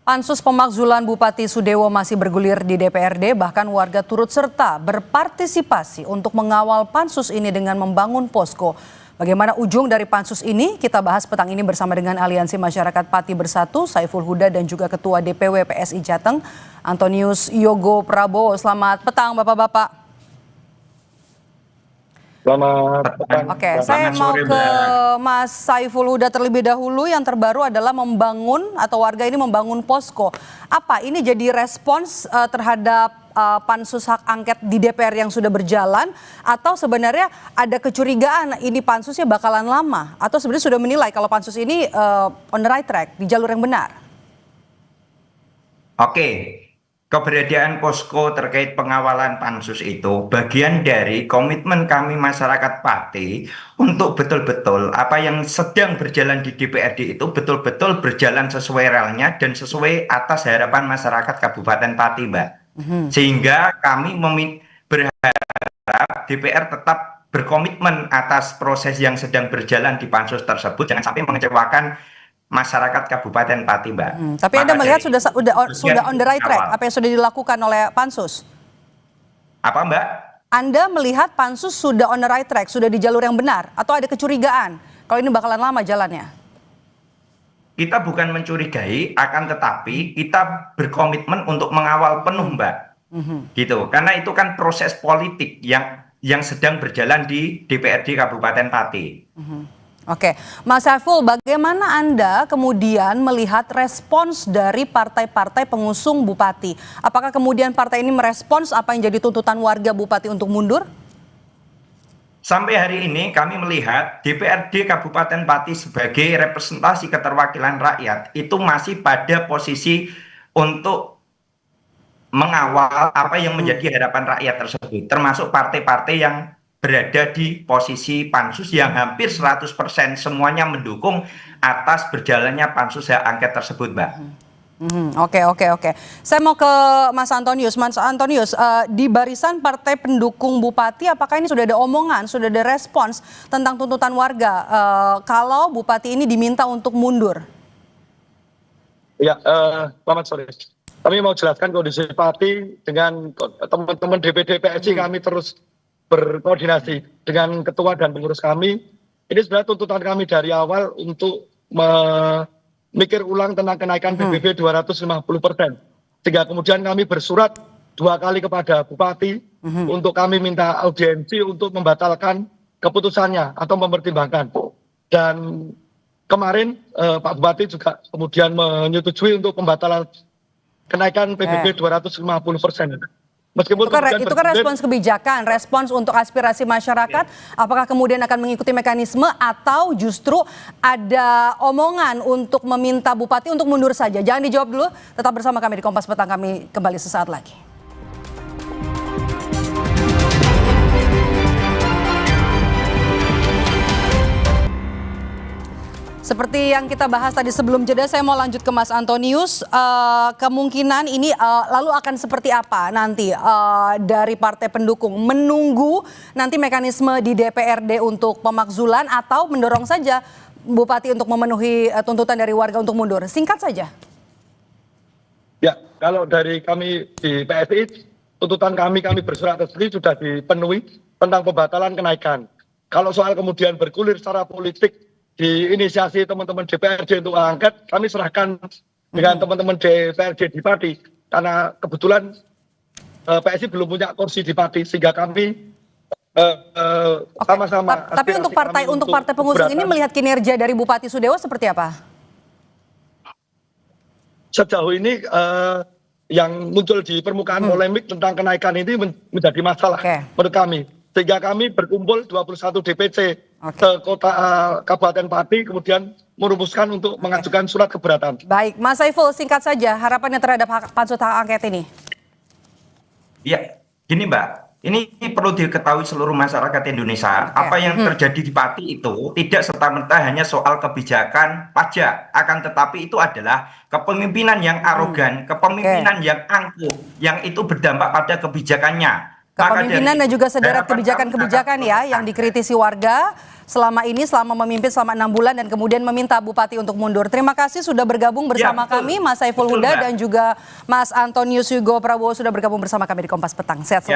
Pansus pemakzulan Bupati Sudewo masih bergulir di DPRD, bahkan warga turut serta berpartisipasi untuk mengawal pansus ini dengan membangun posko. Bagaimana ujung dari pansus ini? Kita bahas petang ini bersama dengan Aliansi Masyarakat Pati Bersatu, Saiful Huda dan juga Ketua DPW PSI Jateng, Antonius Yogo Prabowo. Selamat petang Bapak-Bapak. Selamat petang. Oke, saya mau ke Mas Saiful Huda terlebih dahulu. Yang terbaru adalah membangun atau warga ini membangun posko. Apa ini jadi respons terhadap pansus hak angket di DPR yang sudah berjalan, atau sebenarnya ada kecurigaan ini pansusnya bakalan lama, atau sebenarnya sudah menilai kalau pansus ini on the right track, di jalur yang benar? Oke. Keberadaan posko terkait pengawalan pansus itu bagian dari komitmen kami masyarakat Pati untuk betul-betul apa yang sedang berjalan di DPRD itu betul-betul berjalan sesuai relnya dan sesuai atas harapan masyarakat Kabupaten Pati, Mbak. Sehingga kami berharap DPR tetap berkomitmen atas proses yang sedang berjalan di pansus tersebut, jangan sampai mengecewakan masyarakat Kabupaten Pati, Mbak. Tapi Anda melihat sudah on the right track apa yang sudah dilakukan oleh pansus? Apa, Mbak? Anda melihat pansus sudah on the right track, sudah di jalur yang benar, atau ada kecurigaan kalau ini bakalan lama jalannya? Kita bukan mencurigai, akan tetapi kita berkomitmen untuk mengawal penuh, Mbak. Gitu. Karena itu kan proses politik yang sedang berjalan di DPRD Kabupaten Pati. Oke, Mas Saiful, bagaimana Anda kemudian melihat respons dari partai-partai pengusung Bupati? Apakah kemudian partai ini merespons apa yang jadi tuntutan warga Bupati untuk mundur? Sampai hari ini kami melihat DPRD Kabupaten Pati sebagai representasi keterwakilan rakyat itu masih pada posisi untuk mengawal apa yang menjadi harapan rakyat tersebut, termasuk partai-partai yang berada di posisi pansus yang hampir 100% semuanya mendukung atas berjalannya pansus hak angket tersebut, Mbak. Oke. Saya mau ke Mas Antonius. Mas Antonius, di barisan partai pendukung Bupati, apakah ini sudah ada omongan, sudah ada respons tentang tuntutan warga kalau Bupati ini diminta untuk mundur? Ya, selamat sore. Kami mau jelaskan kondisi Pati dengan teman-teman DPD PSI. Kami terus berkoordinasi dengan ketua dan pengurus kami. Ini sebenarnya tuntutan kami dari awal untuk memikir ulang tentang kenaikan PBB 250%. Sehingga kemudian kami bersurat 2 kali kepada Bupati untuk kami minta audiensi untuk membatalkan keputusannya atau mempertimbangkan. Dan kemarin Pak Bupati juga kemudian menyetujui untuk pembatalan kenaikan PBB 250%. Meskipun itu kan respons kebijakan, respons untuk aspirasi masyarakat. Apakah kemudian akan mengikuti mekanisme atau justru ada omongan untuk meminta Bupati untuk mundur saja? Jangan dijawab dulu, tetap bersama kami di Kompas Petang, kami kembali sesaat lagi. Seperti yang kita bahas tadi sebelum jeda, saya mau lanjut ke Mas Antonius. Kemungkinan ini lalu akan seperti apa nanti dari partai pendukung? Menunggu nanti mekanisme di DPRD untuk pemakzulan atau mendorong saja Bupati untuk memenuhi tuntutan dari warga untuk mundur? Singkat saja. Ya, kalau dari kami di PSI, tuntutan kami bersurat resmi sudah dipenuhi tentang pembatalan kenaikan. Kalau soal kemudian bergulir secara politik, diinisiasi teman-teman DPRD untuk angket, kami serahkan dengan teman-teman DPRD di Pati, karena kebetulan PSI belum punya kursi di Pati, sehingga kami sama-sama. Tapi untuk partai pengusung ini melihat kinerja dari Bupati Sudewo seperti apa? Sejauh ini yang muncul di permukaan polemik tentang kenaikan ini menjadi masalah menurut kami. Sehingga kami berkumpul 21 DPC ke kota Kabupaten Pati, kemudian merumuskan untuk mengajukan surat keberatan. Baik, Mas Saiful, singkat saja harapannya terhadap pansus hak angket ini. Ya, gini Mbak, ini perlu diketahui seluruh masyarakat Indonesia. Apa yang terjadi di Pati itu tidak serta-merta hanya soal kebijakan pajak, akan tetapi itu adalah kepemimpinan yang arogan, kepemimpinan yang angkuh, yang itu berdampak pada kebijakannya. kepemimpinan dan juga sederet harapan kebijakan-kebijakan kami ya akan yang dikritisi warga selama memimpin selama 6 bulan dan kemudian meminta Bupati untuk mundur. Terima kasih sudah bergabung bersama betul. kami Mas Saiful Betul, Huda Mbak. dan juga Mas Antonius Hugo Prabowo sudah bergabung bersama kami di Kompas Petang. Sehat selalu.